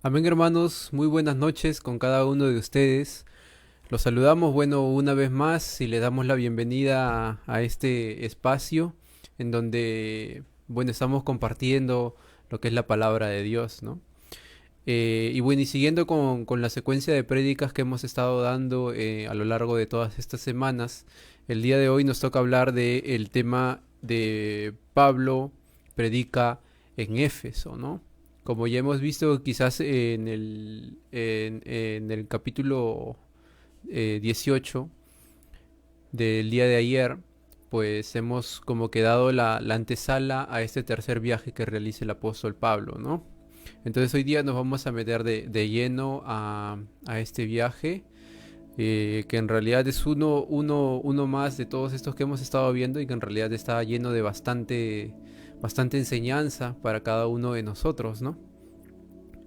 Amén, hermanos, muy buenas noches con cada uno de ustedes. Los saludamos, bueno, una vez más y les damos la bienvenida a este espacio en donde, bueno, estamos compartiendo lo que es la palabra de Dios, ¿no? Y bueno, y siguiendo con la secuencia de prédicas que hemos estado dando a lo largo de todas estas semanas, el día de hoy nos toca hablar del tema de Pablo predica en Éfeso, ¿no? Como ya hemos visto quizás en el capítulo 18 del día de ayer, pues hemos como que dado la antesala a este tercer viaje que realiza el apóstol Pablo, ¿no? Entonces hoy día nos vamos a meter de lleno a este viaje, que en realidad es uno más de todos estos que hemos estado viendo y que en realidad está lleno de bastante enseñanza para cada uno de nosotros, ¿no?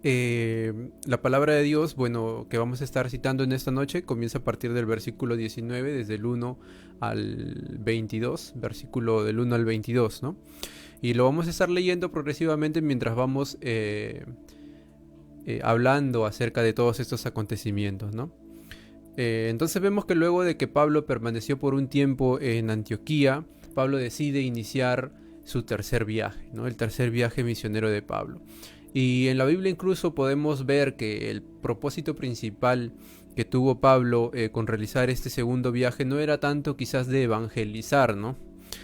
La palabra de Dios, bueno, que vamos a estar citando en esta noche, comienza a partir del versículo 19, desde el 1 al 22, versículo del 1 al 22, ¿no? Y lo vamos a estar leyendo progresivamente mientras vamos hablando acerca de todos estos acontecimientos, ¿no? Entonces vemos que luego de que Pablo permaneció por un tiempo en Antioquía, Pablo decide iniciar su tercer viaje, ¿no? El tercer viaje misionero de Pablo. Y en la Biblia incluso podemos ver que el propósito principal que tuvo Pablo con realizar este segundo viaje no era tanto quizás de evangelizar, ¿no?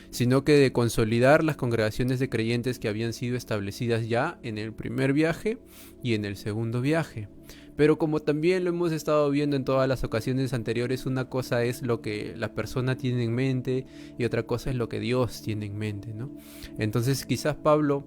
Sino que de consolidar las congregaciones de creyentes que habían sido establecidas ya en el primer viaje y en el segundo viaje. Pero como también lo hemos estado viendo en todas las ocasiones anteriores, una cosa es lo que la persona tiene en mente y otra cosa es lo que Dios tiene en mente, ¿no? Entonces quizás Pablo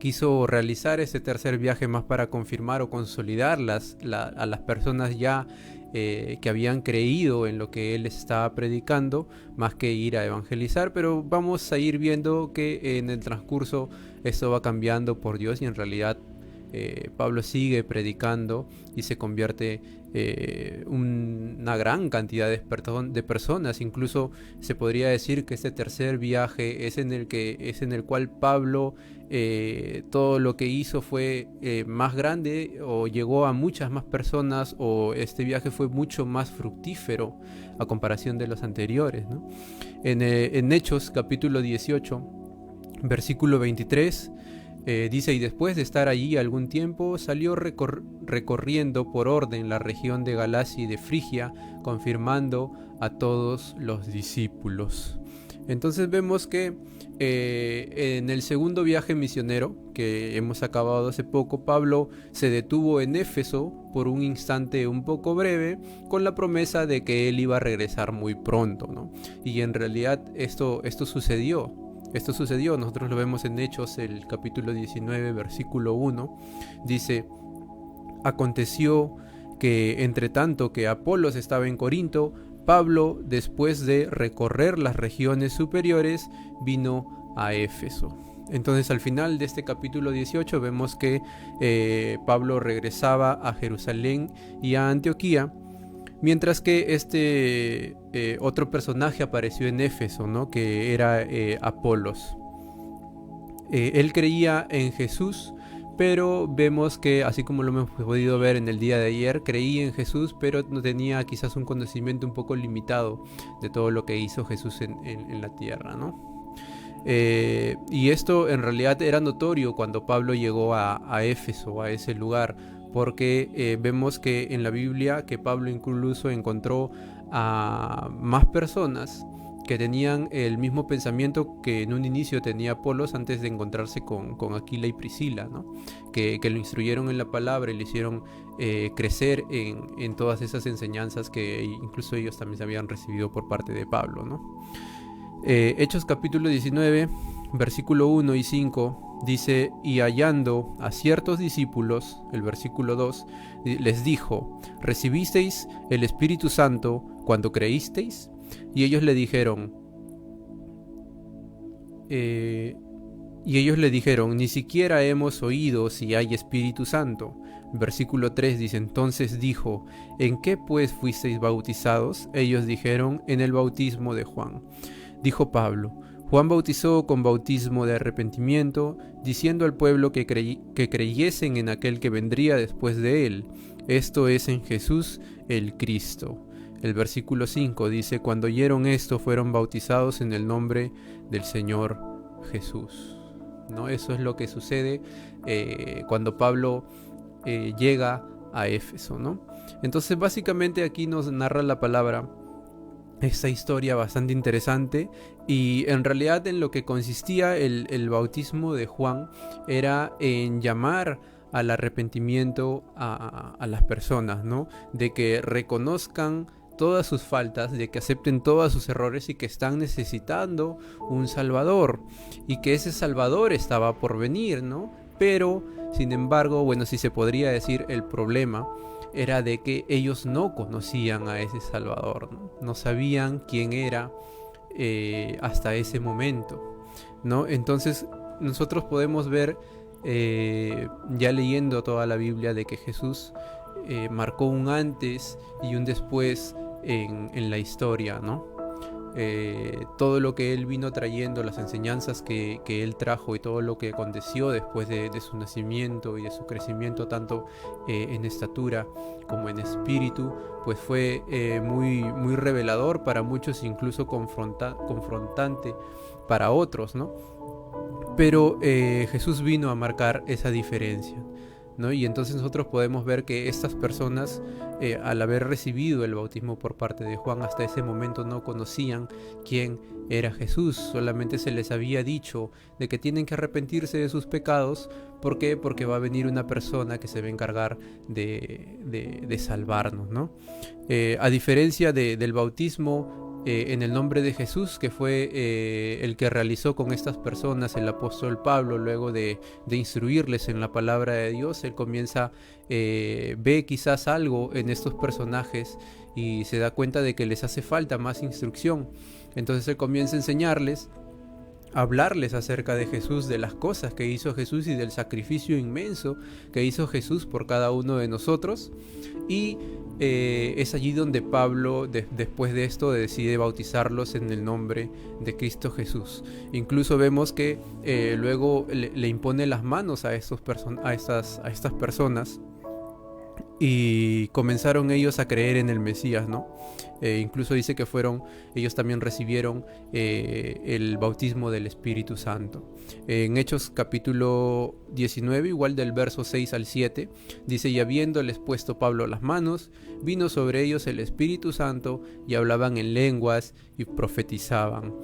quiso realizar ese tercer viaje más para confirmar o consolidar a las personas ya que habían creído en lo que él les estaba predicando, más que ir a evangelizar, pero vamos a ir viendo que en el transcurso esto va cambiando por Dios y en realidad Pablo sigue predicando y se convierte una gran cantidad de personas. Incluso se podría decir que este tercer viaje es en el cual Pablo todo lo que hizo fue más grande o llegó a muchas más personas o este viaje fue mucho más fructífero a comparación de los anteriores, ¿no? En Hechos capítulo 18 versículo 23 dice, y después de estar allí algún tiempo, salió recorriendo por orden la región de Galacia y de Frigia, confirmando a todos los discípulos. Entonces vemos que en el segundo viaje misionero que hemos acabado hace poco, Pablo se detuvo en Éfeso por un instante un poco breve, con la promesa de que él iba a regresar muy pronto, ¿no? Y en realidad esto sucedió. Esto sucedió, nosotros lo vemos en Hechos, el capítulo 19, versículo 1. Dice, aconteció que entre tanto que Apolos estaba en Corinto, Pablo, después de recorrer las regiones superiores, vino a Éfeso. Entonces al final de este capítulo 18 vemos que Pablo regresaba a Jerusalén y a Antioquía, mientras que este otro personaje apareció en Éfeso, ¿no? Que era Apolos. Él creía en Jesús, pero vemos que, así como lo hemos podido ver en el día de ayer, creía en Jesús, pero no tenía quizás un conocimiento un poco limitado de todo lo que hizo Jesús en la tierra, ¿no? Y esto en realidad era notorio cuando Pablo llegó a Éfeso, a ese lugar, porque vemos que en la Biblia que Pablo incluso encontró a más personas que tenían el mismo pensamiento que en un inicio tenía Apolos antes de encontrarse con Aquila y Priscila, ¿no? Que lo instruyeron en la palabra y le hicieron crecer en todas esas enseñanzas que incluso ellos también se habían recibido por parte de Pablo, ¿no? Hechos capítulo 19, versículo 1 y 5 dice, y hallando a ciertos discípulos, el versículo 2, les dijo, ¿recibisteis el Espíritu Santo cuando creísteis? Y ellos le dijeron, eh, ni siquiera hemos oído si hay Espíritu Santo. Versículo 3 dice, entonces dijo, ¿en qué pues fuisteis bautizados? Ellos dijeron, en el bautismo de Juan. Dijo Pablo, Juan bautizó con bautismo de arrepentimiento, diciendo al pueblo que creyesen en aquel que vendría después de él, esto es, en Jesús el Cristo. El versículo 5 dice: cuando oyeron esto fueron bautizados en el nombre del Señor Jesús. ¿No? Eso es lo que sucede cuando Pablo llega a Éfeso, ¿no? Entonces básicamente aquí nos narra la palabra esta historia bastante interesante, y en realidad en lo que consistía el bautismo de Juan era en llamar al arrepentimiento a las personas, ¿no? De que reconozcan todas sus faltas, de que acepten todos sus errores y que están necesitando un Salvador, y que ese Salvador estaba por venir, ¿no? Pero, sin embargo, bueno, si se podría decir, el problema era de que ellos no conocían a ese Salvador, no sabían quién era hasta ese momento, ¿no? Entonces nosotros podemos ver, ya leyendo toda la Biblia, de que Jesús marcó un antes y un después en la historia, ¿no? Todo lo que él vino trayendo, las enseñanzas que él trajo y todo lo que aconteció después de su nacimiento y de su crecimiento, tanto en estatura como en espíritu, pues fue muy revelador para muchos, incluso confrontante para otros, ¿no? Pero Jesús vino a marcar esa diferencia, ¿no? Y entonces nosotros podemos ver que estas personas, al haber recibido el bautismo por parte de Juan, hasta ese momento no conocían quién era Jesús. Solamente se les había dicho de que tienen que arrepentirse de sus pecados. ¿Por qué? Porque va a venir una persona que se va a encargar de salvarnos, ¿no? A diferencia del bautismo en el nombre de Jesús, que fue el que realizó con estas personas el apóstol Pablo, luego de instruirles en la palabra de Dios, él comienza, ve quizás algo en estos personajes y se da cuenta de que les hace falta más instrucción. Entonces él comienza a enseñarles, a hablarles acerca de Jesús, de las cosas que hizo Jesús y del sacrificio inmenso que hizo Jesús por cada uno de nosotros. Y es allí donde Pablo, después de esto, decide bautizarlos en el nombre de Cristo Jesús. Incluso vemos que luego le impone las manos a estas personas, y comenzaron ellos a creer en el Mesías, ¿no? Incluso dice que ellos también recibieron el bautismo del Espíritu Santo. En Hechos capítulo 19, igual del verso 6 al 7, dice: y habiéndoles puesto Pablo las manos, vino sobre ellos el Espíritu Santo, y hablaban en lenguas y profetizaban.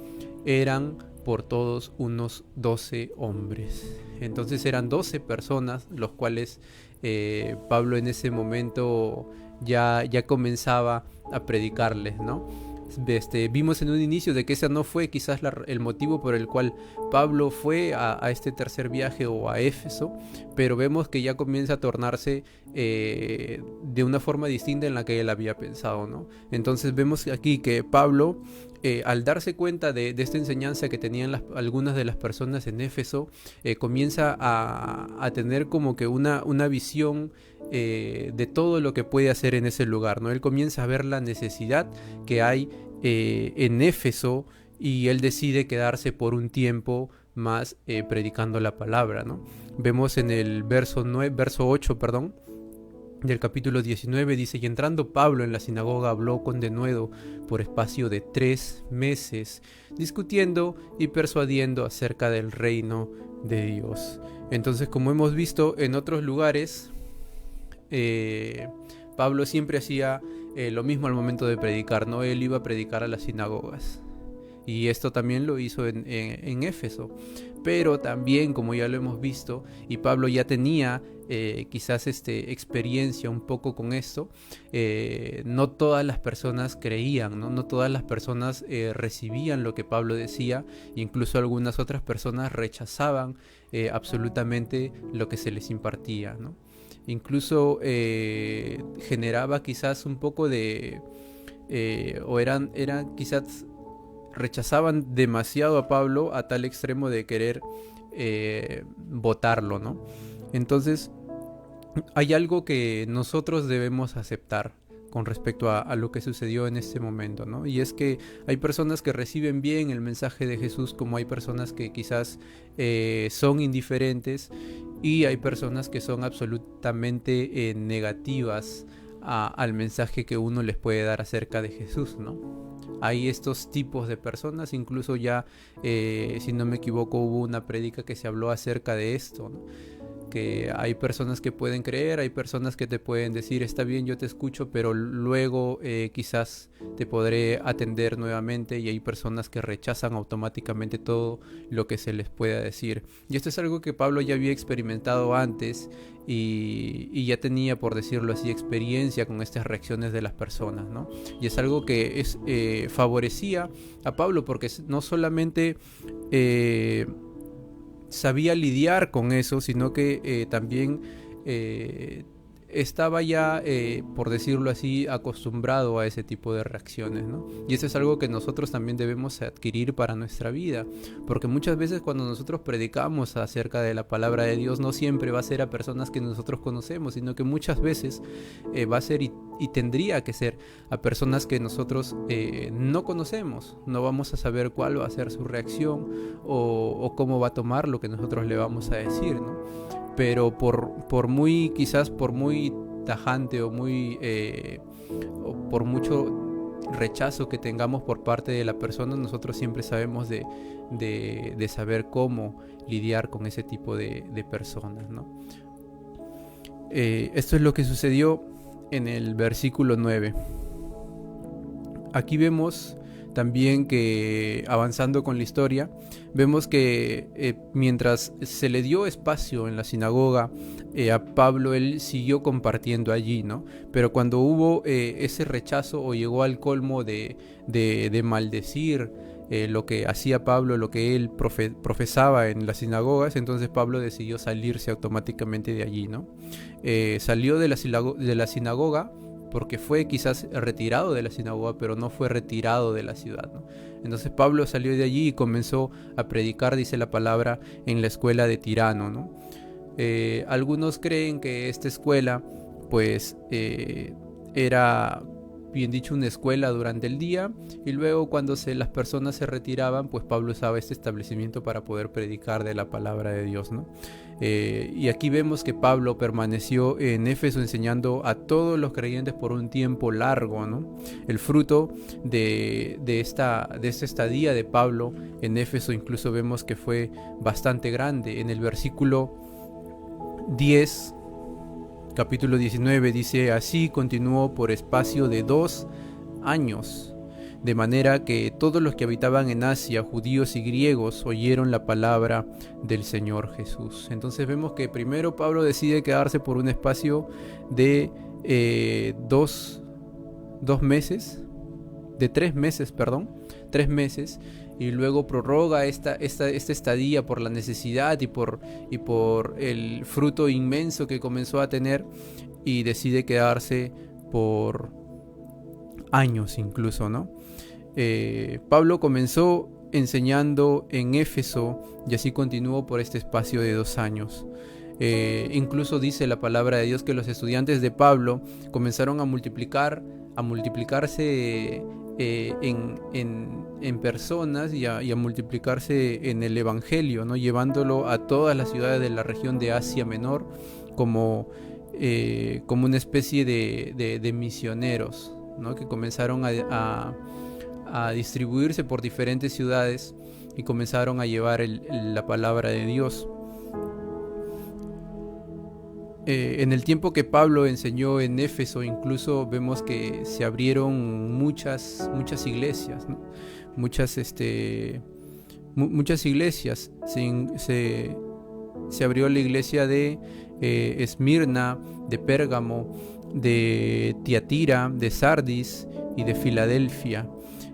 Eran por todos unos 12 hombres. Entonces eran 12 personas los cuales Pablo en ese momento ya comenzaba a predicarles, ¿no? Vimos en un inicio de que ese no fue quizás el motivo por el cual Pablo fue a este tercer viaje o a Éfeso, pero vemos que ya comienza a tornarse de una forma distinta en la que él había pensado, ¿no? Entonces vemos aquí que Pablo, al darse cuenta de esta enseñanza que tenían algunas de las personas en Éfeso, comienza a tener como que una visión de todo lo que puede hacer en ese lugar, ¿no? Él comienza a ver la necesidad que hay en Éfeso, y él decide quedarse por un tiempo más predicando la palabra, ¿no? Vemos en el verso 8, del capítulo 19, dice: y entrando Pablo en la sinagoga, habló con denuedo por espacio de 3 meses, discutiendo y persuadiendo acerca del reino de Dios. Entonces, como hemos visto en otros lugares, Pablo siempre hacía lo mismo al momento de predicar, ¿no? Él iba a predicar a las sinagogas, y esto también lo hizo en Éfeso. Pero también, como ya lo hemos visto, y Pablo ya tenía quizás experiencia un poco con esto, no todas las personas creían, no todas las personas recibían lo que Pablo decía. Incluso algunas otras personas rechazaban absolutamente lo que se les impartía, ¿no? Incluso generaba quizás un poco de o eran quizás rechazaban demasiado a Pablo, a tal extremo de querer votarlo, ¿no? Entonces hay algo que nosotros debemos aceptar con respecto a lo que sucedió en este momento, ¿no? Y es que hay personas que reciben bien el mensaje de Jesús, como hay personas que quizás son indiferentes, y hay personas que son absolutamente negativas al mensaje que uno les puede dar acerca de Jesús, ¿no? Hay estos tipos de personas, incluso ya, si no me equivoco, hubo una prédica que se habló acerca de esto, ¿no? Que hay personas que pueden creer, hay personas que te pueden decir, está bien, yo te escucho, pero luego quizás te podré atender nuevamente, y hay personas que rechazan automáticamente todo lo que se les pueda decir. Y esto es algo que Pablo ya había experimentado antes, y ya tenía, por decirlo así, experiencia con estas reacciones de las personas, ¿no? Y es algo que favorecía a Pablo, porque no solamente sabía lidiar con eso, sino que también estaba ya, por decirlo así, acostumbrado a ese tipo de reacciones, ¿no? Y eso es algo que nosotros también debemos adquirir para nuestra vida, porque muchas veces cuando nosotros predicamos acerca de la palabra de Dios, no siempre va a ser a personas que nosotros conocemos, sino que muchas veces va a ser y tendría que ser a personas que nosotros no conocemos. No vamos a saber cuál va a ser su reacción, o cómo va a tomar lo que nosotros le vamos a decir, ¿no? Pero quizás por muy tajante, o por mucho rechazo que tengamos por parte de la persona, nosotros siempre sabemos de saber cómo lidiar con ese tipo de personas, ¿no? Esto es lo que sucedió en el versículo 9. Aquí vemos también que, avanzando con la historia, vemos que mientras se le dio espacio en la sinagoga a Pablo, él siguió compartiendo allí, ¿no? Pero cuando hubo ese rechazo, o llegó al colmo de maldecir lo que hacía Pablo, lo que él profesaba en las sinagogas, entonces Pablo decidió salirse automáticamente de allí, ¿no? Salió de la sinagoga, porque fue quizás retirado de la sinagoga, pero no fue retirado de la ciudad, ¿no? Entonces Pablo salió de allí y comenzó a predicar, dice la palabra, en la escuela de Tirano, ¿no? Algunos creen que esta escuela, pues, era, bien dicho, una escuela durante el día, y luego cuando las personas se retiraban, pues Pablo usaba este establecimiento para poder predicar de la palabra de Dios, ¿no? Y aquí vemos que Pablo permaneció en Éfeso enseñando a todos los creyentes por un tiempo largo, ¿no? El fruto de esta estadía de Pablo en Éfeso incluso vemos que fue bastante grande. En el versículo 10, capítulo 19, dice: así continuó por espacio de 2 años. De manera que todos los que habitaban en Asia, judíos y griegos, oyeron la palabra del Señor Jesús. Entonces vemos que primero Pablo decide quedarse por un espacio de 3 meses, 3 meses, y luego prorroga esta estadía por la necesidad y por el fruto inmenso que comenzó a tener, y decide quedarse por años incluso, ¿no? Pablo comenzó enseñando en Éfeso, y así continuó por este espacio de 2 años. Incluso dice la palabra de Dios que los estudiantes de Pablo comenzaron a multiplicarse en personas, y a multiplicarse en el evangelio, ¿no? Llevándolo a todas las ciudades de la región de Asia Menor como una especie de misioneros, ¿no? Que comenzaron a distribuirse por diferentes ciudades y comenzaron a llevar la palabra de Dios. En el tiempo que Pablo enseñó en Éfeso, incluso vemos que se abrieron muchas iglesias, ¿no? Muchas iglesias. Se abrió la iglesia de Esmirna, de Pérgamo, de Tiatira, de Sardis y de Filadelfia.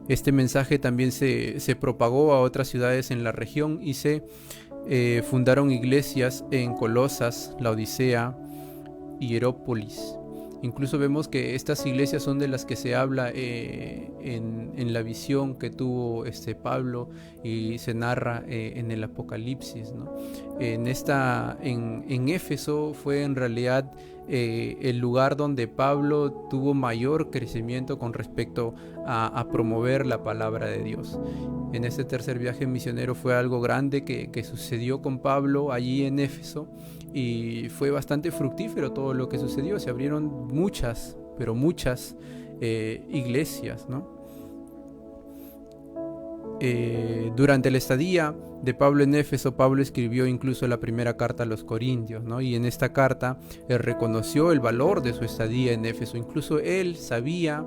Este mensaje también se propagó a otras ciudades en la región, y se fundaron iglesias en Colosas, Laodicea y Hierápolis. Incluso vemos que estas iglesias son de las que se habla en la visión que tuvo Pablo, y se narra en el Apocalipsis, ¿no? En Éfeso fue en realidad el lugar donde Pablo tuvo mayor crecimiento con respecto a promover la palabra de Dios. En este tercer viaje misionero fue algo grande que sucedió con Pablo allí en Éfeso, y fue bastante fructífero todo lo que sucedió. Se abrieron muchas, pero muchas iglesias, ¿no? Durante la estadía de Pablo en Éfeso, Pablo escribió incluso la primera carta a los Corintios, ¿no? Y en esta carta él reconoció el valor de su estadía en Éfeso. Incluso él sabía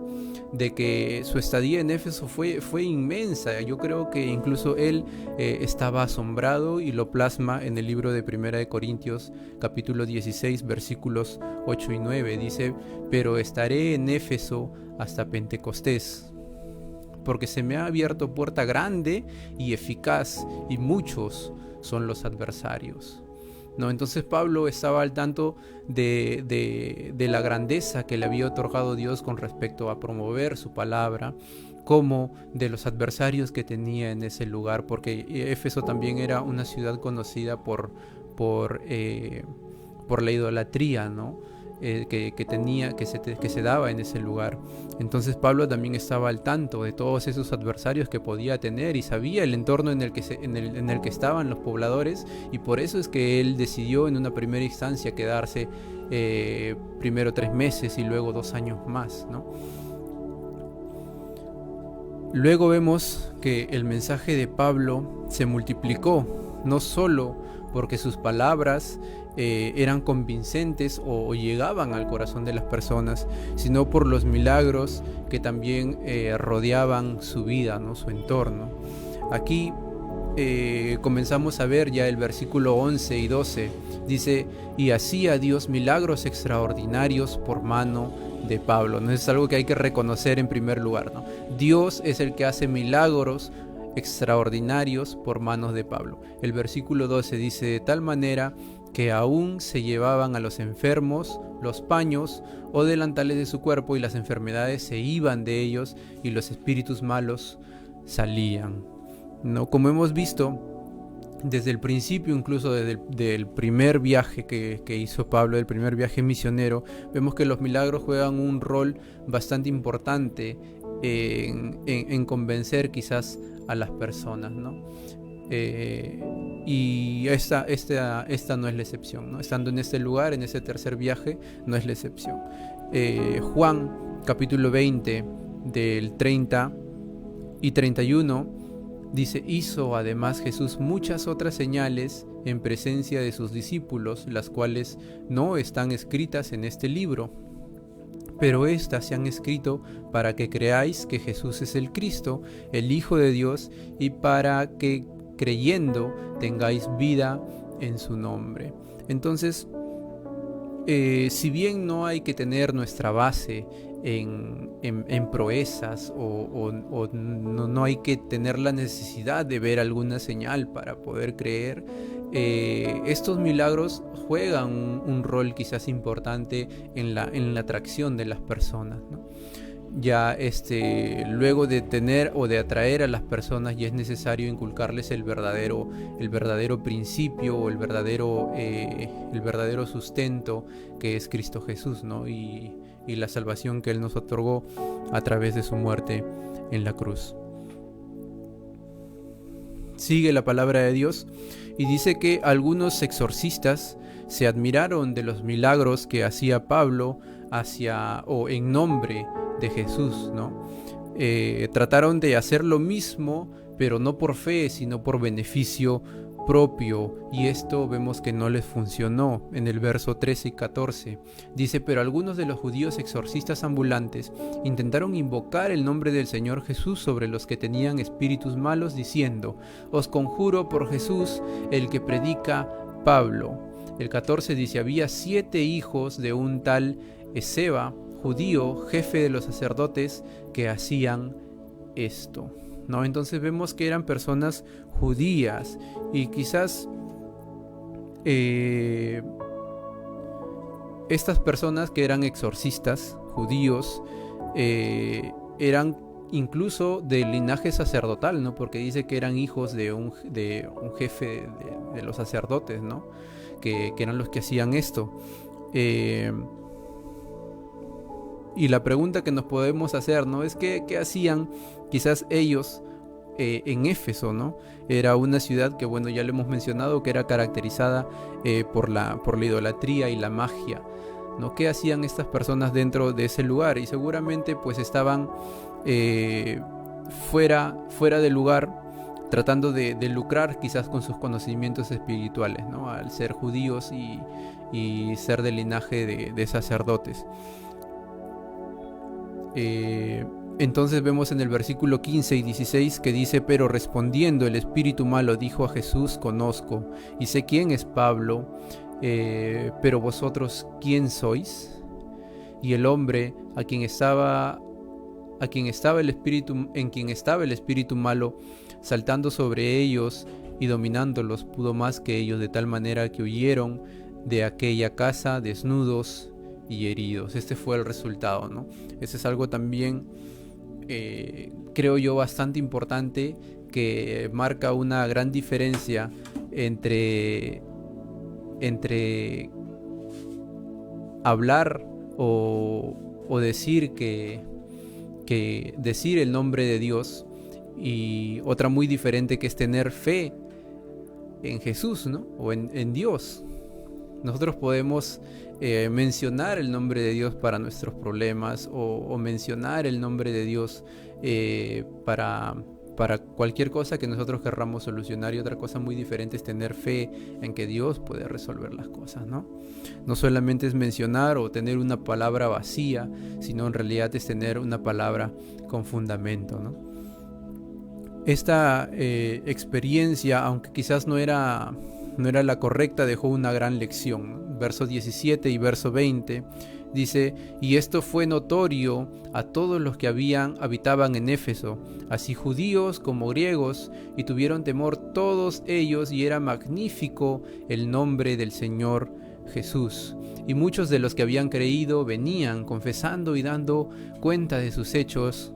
de que su estadía en Éfeso fue inmensa. Yo creo que incluso él estaba asombrado, y lo plasma en el libro de Primera de Corintios, capítulo 16, versículos 8 y 9. Dice: pero estaré en Éfeso hasta Pentecostés, porque se me ha abierto puerta grande y eficaz, y muchos son los adversarios, ¿no? Entonces Pablo estaba al tanto de la grandeza que le había otorgado Dios con respecto a promover su palabra, como de los adversarios que tenía en ese lugar, porque Éfeso también era una ciudad conocida por la idolatría, ¿no? Que se daba en ese lugar. Entonces Pablo también estaba al tanto de todos esos adversarios que podía tener, y sabía el entorno en el que estaban los pobladores, y por eso es que él decidió en una primera instancia quedarse primero 3 meses y luego 2 años más, ¿no? Luego vemos que el mensaje de Pablo se multiplicó, no solo porque sus palabras eran convincentes o llegaban al corazón de las personas, sino por los milagros que también rodeaban su vida, ¿no? Su entorno. Aquí comenzamos a ver ya el versículo 11 y 12. Dice: y hacía Dios milagros extraordinarios por mano de Pablo, ¿no? Es algo que hay que reconocer en primer lugar, ¿no? Dios es el que hace milagros extraordinarios por manos de Pablo. El versículo 12 dice: de tal manera que aún se llevaban a los enfermos los paños o delantales de su cuerpo, y las enfermedades se iban de ellos, y los espíritus malos salían, ¿no? Como hemos visto desde el principio, incluso desde del primer viaje que hizo Pablo, el primer viaje misionero, vemos que los milagros juegan un rol bastante importante en convencer quizás a las personas, ¿no? Y esta no es la excepción, ¿no? Estando en este lugar, en ese tercer viaje, no es la excepción. Juan, capítulo 20, del 30 y 31, dice: hizo además Jesús muchas otras señales en presencia de sus discípulos, las cuales no están escritas en este libro, pero éstas se han escrito para que creáis que Jesús es el Cristo, el Hijo de Dios, y para que creyendo tengáis vida en su nombre. Entonces, si bien no hay que tener nuestra base en proezas, o no hay que tener la necesidad de ver alguna señal para poder creer, estos milagros juegan un rol quizás importante en la atracción de las personas, ¿no? Ya luego de tener o de atraer a las personas, ya es necesario inculcarles el verdadero principio, o el verdadero sustento, que es Cristo Jesús, ¿no? Y la salvación que Él nos otorgó a través de su muerte en la cruz. Sigue la palabra de Dios y dice que algunos exorcistas se admiraron de los milagros que hacía Pablo en nombre de Jesús, ¿no? Trataron de hacer lo mismo, pero no por fe, sino por beneficio propio, y esto vemos que no les funcionó. En el verso 13 y 14 dice: pero algunos de los judíos exorcistas ambulantes intentaron invocar el nombre del Señor Jesús sobre los que tenían espíritus malos, diciendo: os conjuro por Jesús, el que predica Pablo. El 14 dice: había 7 hijos de un tal Esceva, judío, jefe de los sacerdotes, que hacían esto, ¿no? Entonces vemos que eran personas judías, y quizás estas personas que eran exorcistas judíos eran incluso del linaje sacerdotal, ¿no? Porque dice que eran hijos de un jefe de los sacerdotes, ¿no? Que eran los que hacían esto. Eh, y la pregunta que nos podemos hacer, ¿no? Es qué hacían quizás ellos en Éfeso, ¿no? Era una ciudad que, bueno, ya lo hemos mencionado, que era caracterizada por la idolatría y la magia, ¿no? ¿Qué hacían estas personas dentro de ese lugar? Y seguramente pues estaban fuera del lugar, tratando de lucrar quizás con sus conocimientos espirituales, ¿no? Al ser judíos y ser del linaje de sacerdotes. Entonces vemos en el versículo 15 y 16 que dice: pero respondiendo el espíritu malo dijo a Jesús: conozco y sé quién es Pablo, pero vosotros ¿quién sois? Y el hombre en quien estaba el espíritu malo, saltando sobre ellos y dominándolos, pudo más que ellos, de tal manera que huyeron de aquella casa desnudos y heridos. Este fue el resultado, ¿no? Ese es algo también, creo yo, bastante importante, que marca una gran diferencia entre hablar o decir que decir el nombre de Dios, y otra muy diferente, que es tener fe en Jesús, ¿no? O en Dios. Nosotros podemos mencionar el nombre de Dios para nuestros problemas, o mencionar el nombre de Dios para cualquier cosa que nosotros querramos solucionar, y otra cosa muy diferente es tener fe en que Dios puede resolver las cosas, ¿no? No solamente es mencionar o tener una palabra vacía, sino en realidad es tener una palabra con fundamento, ¿no? Esta experiencia, aunque quizás no era la correcta, dejó una gran lección. Verso 17 y verso 20 dice: y esto fue notorio a todos los que habitaban en Éfeso, así judíos como griegos, y tuvieron temor todos ellos, y era magnífico el nombre del Señor Jesús. Y muchos de los que habían creído venían confesando y dando cuenta de sus hechos.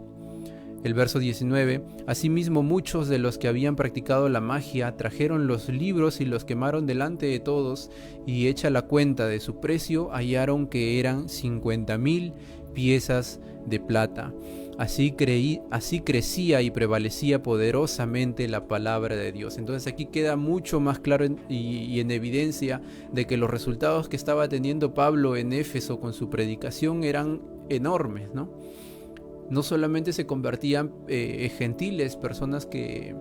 El verso 19: asimismo muchos de los que habían practicado la magia trajeron los libros y los quemaron delante de todos, y hecha la cuenta de su precio hallaron que eran 50,000 piezas de plata. Así crecía y prevalecía poderosamente la palabra de Dios. Entonces aquí queda mucho más claro y en evidencia de que los resultados que estaba teniendo Pablo en Éfeso con su predicación eran enormes, ¿no? No solamente se convertían gentiles, personas que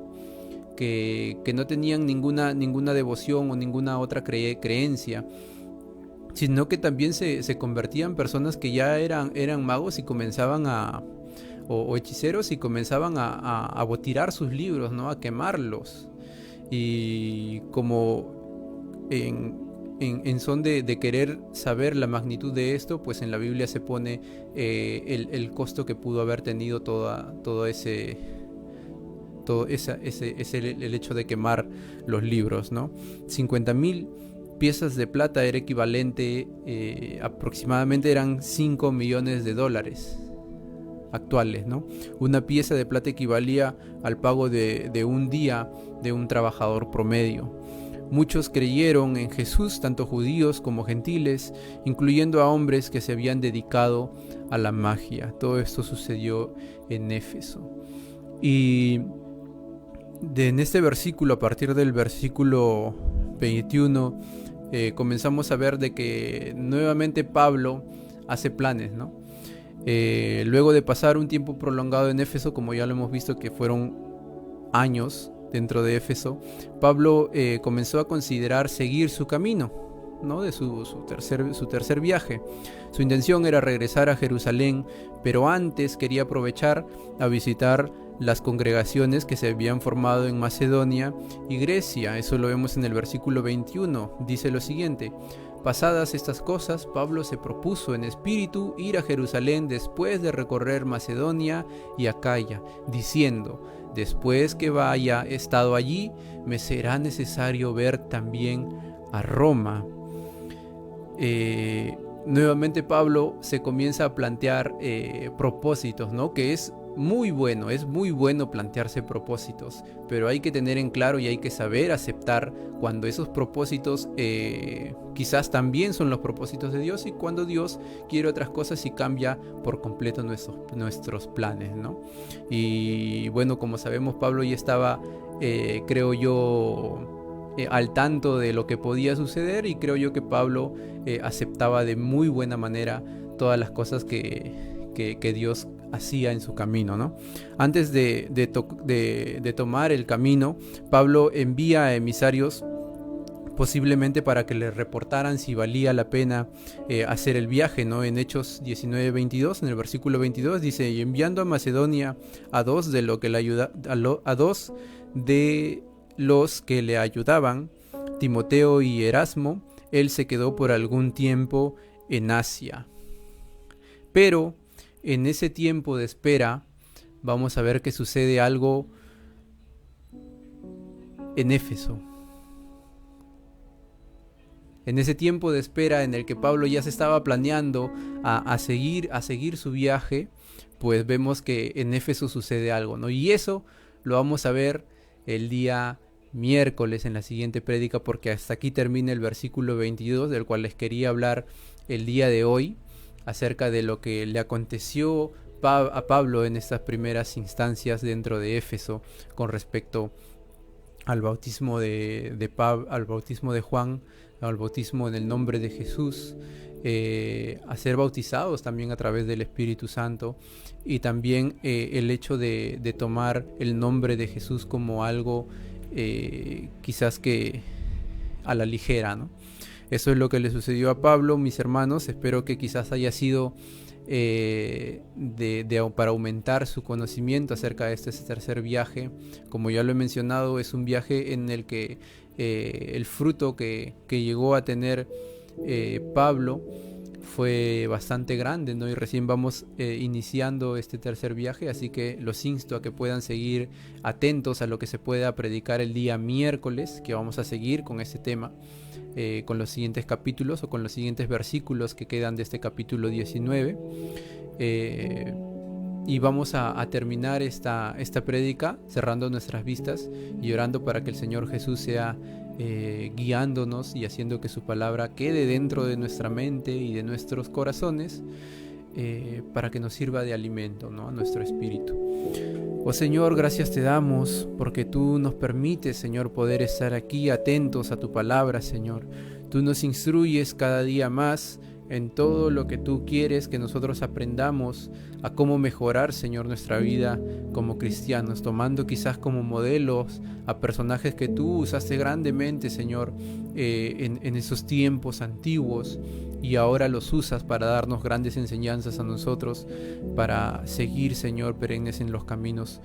no tenían ninguna devoción o ninguna otra creencia, sino que también se convertían personas que ya eran magos y comenzaban o hechiceros, y comenzaban a tirar sus libros, ¿no? A quemarlos. Y como en son de querer saber la magnitud de esto, pues en la Biblia se pone el costo que pudo haber tenido el hecho de quemar los libros, ¿no? 50,000 piezas de plata era equivalente, aproximadamente eran 5 millones de dólares actuales, ¿no? Una pieza de plata equivalía al pago de un día de un trabajador promedio. Muchos creyeron en Jesús, tanto judíos como gentiles, incluyendo a hombres que se habían dedicado a la magia. Todo esto sucedió en Éfeso. Y en este versículo, a partir del versículo 21, comenzamos a ver de que nuevamente Pablo hace planes, ¿no? Luego de pasar un tiempo prolongado en Éfeso, como ya lo hemos visto que fueron años dentro de Éfeso, Pablo comenzó a considerar seguir su camino, ¿no? De su tercer viaje. Su intención era regresar a Jerusalén, pero antes quería aprovechar a visitar las congregaciones que se habían formado en Macedonia y Grecia. Eso lo vemos en el versículo 21. Dice lo siguiente: pasadas estas cosas, Pablo se propuso en espíritu ir a Jerusalén después de recorrer Macedonia y Acaya, diciendo: después que haya estado allí, me será necesario ver también a Roma. Nuevamente Pablo se comienza a plantear propósitos, ¿no? Que es es muy bueno plantearse propósitos, pero hay que tener en claro y hay que saber aceptar cuando esos propósitos quizás también son los propósitos de Dios, y cuando Dios quiere otras cosas y cambia por completo nuestros planes, ¿no? Y bueno, como sabemos, Pablo ya estaba, creo yo, al tanto de lo que podía suceder, y creo yo que Pablo aceptaba de muy buena manera todas las cosas que Dios hacía en su camino, ¿no? Antes de tomar el camino, Pablo envía a emisarios, posiblemente para que le reportaran si valía la pena hacer el viaje, ¿no? En Hechos 19:22, en el versículo 22, dice: y enviando a Macedonia a dos de los que le ayudaban, Timoteo y Erasmo, él se quedó por algún tiempo en Asia. Pero en ese tiempo de espera, vamos a ver que sucede algo en Éfeso. En ese tiempo de espera en el que Pablo ya se estaba planeando a seguir su viaje, pues vemos que en Éfeso sucede algo, ¿no? Y eso lo vamos a ver el día miércoles en la siguiente prédica, porque hasta aquí termina el versículo 22, del cual les quería hablar el día de hoy, acerca de lo que le aconteció a Pablo en estas primeras instancias dentro de Éfeso con respecto al bautismo al bautismo de Juan, al bautismo en el nombre de Jesús, a ser bautizados también a través del Espíritu Santo, y también el hecho de tomar el nombre de Jesús como algo quizás que a la ligera, ¿no? Eso es lo que le sucedió a Pablo, mis hermanos. Espero que quizás haya sido para aumentar su conocimiento acerca de este tercer viaje. Como ya lo he mencionado, es un viaje en el que el fruto que llegó a tener Pablo fue bastante grande, ¿no? Y recién vamos iniciando este tercer viaje, así que los insto a que puedan seguir atentos a lo que se pueda predicar el día miércoles, que vamos a seguir con este tema, con los siguientes capítulos o con los siguientes versículos que quedan de este capítulo 19. Y vamos a terminar esta prédica cerrando nuestras vistas y orando para que el Señor Jesús sea guiándonos y haciendo que su palabra quede dentro de nuestra mente y de nuestros corazones, para que nos sirva de alimento, ¿no?, a nuestro espíritu. Oh Señor, gracias te damos porque tú nos permites, Señor, poder estar aquí atentos a tu palabra, Señor. Tú nos instruyes cada día más en todo lo que tú quieres que nosotros aprendamos a cómo mejorar, Señor, nuestra vida como cristianos, tomando quizás como modelos a personajes que tú usaste grandemente, Señor, en esos tiempos antiguos, y ahora los usas para darnos grandes enseñanzas a nosotros, para seguir, Señor, perennes en los caminos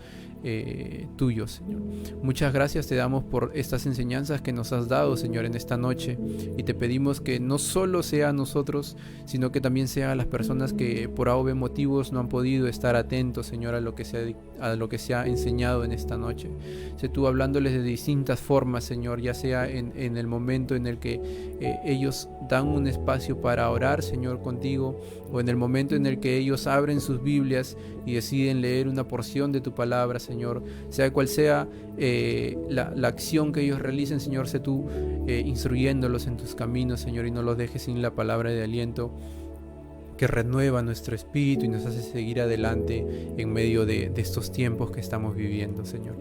tuyos, Señor. Muchas gracias te damos por estas enseñanzas que nos has dado, Señor, en esta noche, y te pedimos que no solo sea a nosotros, sino que también sea a las personas que por A o B motivos no han podido estar atentos, Señor, a lo que se ha enseñado en esta noche. Sé tú hablándoles de distintas formas, Señor, ya sea en el momento en el que ellos dan un espacio para orar, Señor, contigo, o en el momento en el que ellos abren sus Biblias y deciden leer una porción de tu palabra, Señor. Sea cual sea la acción que ellos realicen, Señor, sé tú instruyéndolos en tus caminos, Señor, y no los dejes sin la palabra de aliento que renueva nuestro espíritu y nos hace seguir adelante en medio de estos tiempos que estamos viviendo, Señor.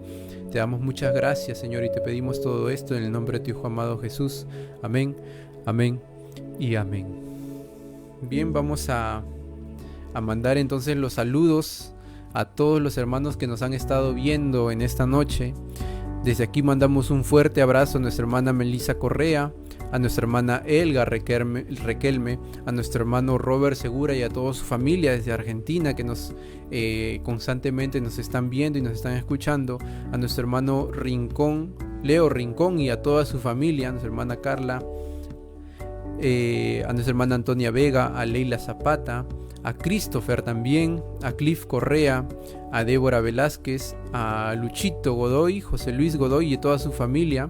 Te damos muchas gracias, Señor, y te pedimos todo esto en el nombre de tu Hijo amado Jesús. Amén, amén y amén. Bien, vamos a mandar entonces los saludos a todos los hermanos que nos han estado viendo en esta noche. Desde aquí mandamos un fuerte abrazo a nuestra hermana Melissa Correa, a nuestra hermana Elga Requelme, a nuestro hermano Robert Segura y a toda su familia desde Argentina que nos constantemente nos están viendo y nos están escuchando, a nuestro hermano Leo Rincón y a toda su familia, a nuestra hermana Carla, a nuestra hermana Antonia Vega, a Leila Zapata, a Christopher también, a Cliff Correa, a Débora Velázquez, a Luchito Godoy, José Luis Godoy y toda su familia,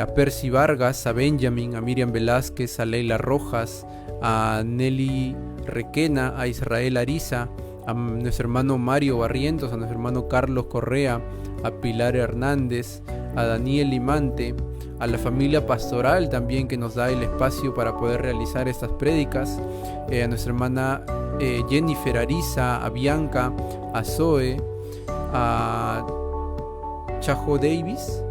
a Percy Vargas, a Benjamin, a Miriam Velázquez, a Leila Rojas, a Nelly Requena, a Israel Ariza, a nuestro hermano Mario Barrientos, a nuestro hermano Carlos Correa, a Pilar Hernández, a Daniel Limante, a la familia pastoral también que nos da el espacio para poder realizar estas prédicas, a nuestra hermana Jennifer Ariza, a Bianca, a Zoe, a Chajo Davis,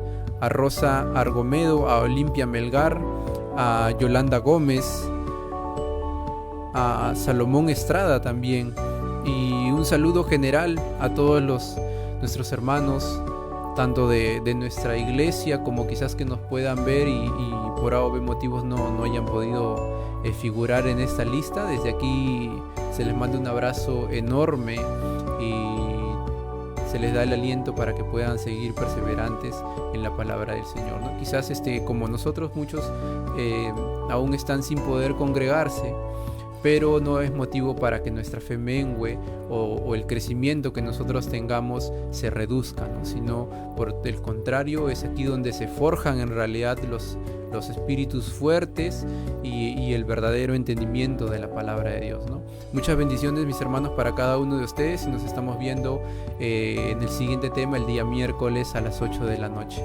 a Rosa Argomedo, a Olimpia Melgar, a Yolanda Gómez, a Salomón Estrada también, y un saludo general a todos nuestros hermanos, tanto de nuestra iglesia como quizás que nos puedan ver y por A o B motivos no hayan podido figurar en esta lista. Desde aquí se les manda un abrazo enorme y se les da el aliento para que puedan seguir perseverantes en la palabra del Señor, ¿no? Quizás como nosotros muchos aún están sin poder congregarse, pero no es motivo para que nuestra fe mengue o el crecimiento que nosotros tengamos se reduzca, ¿no? Sino por el contrario, es aquí donde se forjan en realidad los espíritus fuertes y el verdadero entendimiento de la palabra de Dios, ¿no? Muchas bendiciones, mis hermanos, para cada uno de ustedes, y nos estamos viendo en el siguiente tema el día miércoles a las 8 de la noche.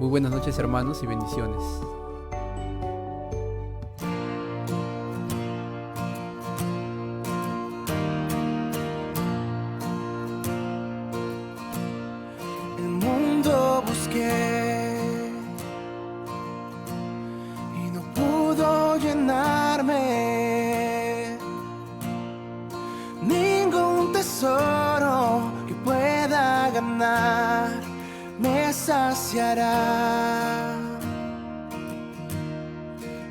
Muy buenas noches, hermanos, y bendiciones. Y no pudo llenarme ningún tesoro que pueda ganar me saciará,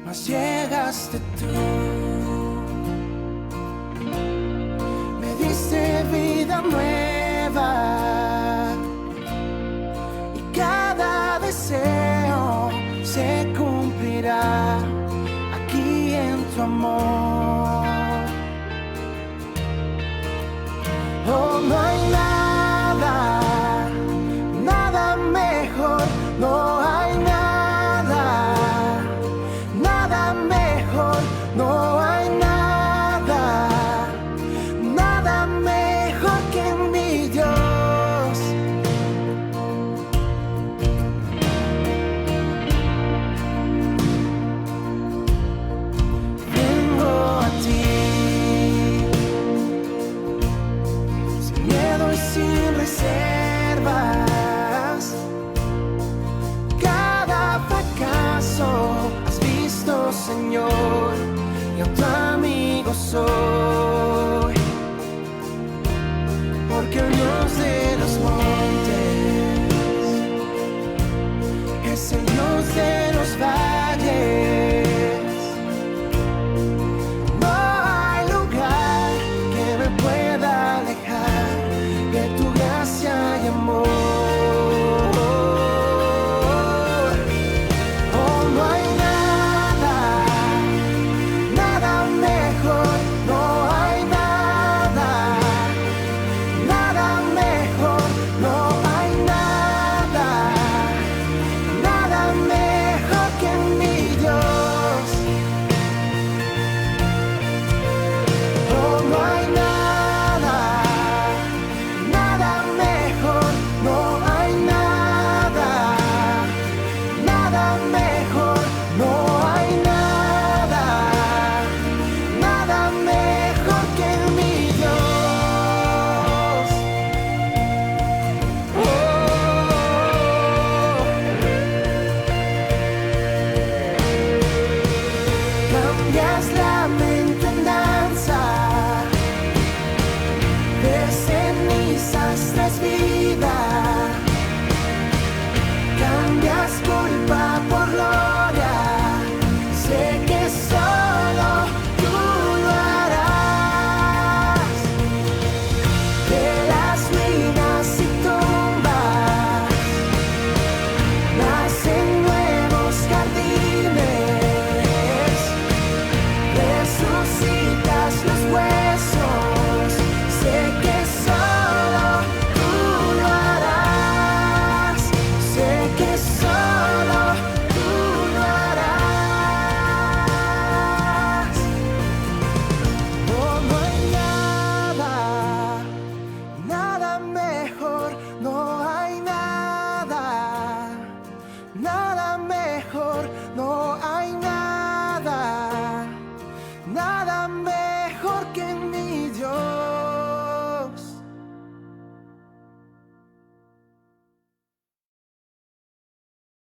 mas llegaste tú, me diste vida nueva. Cada deseo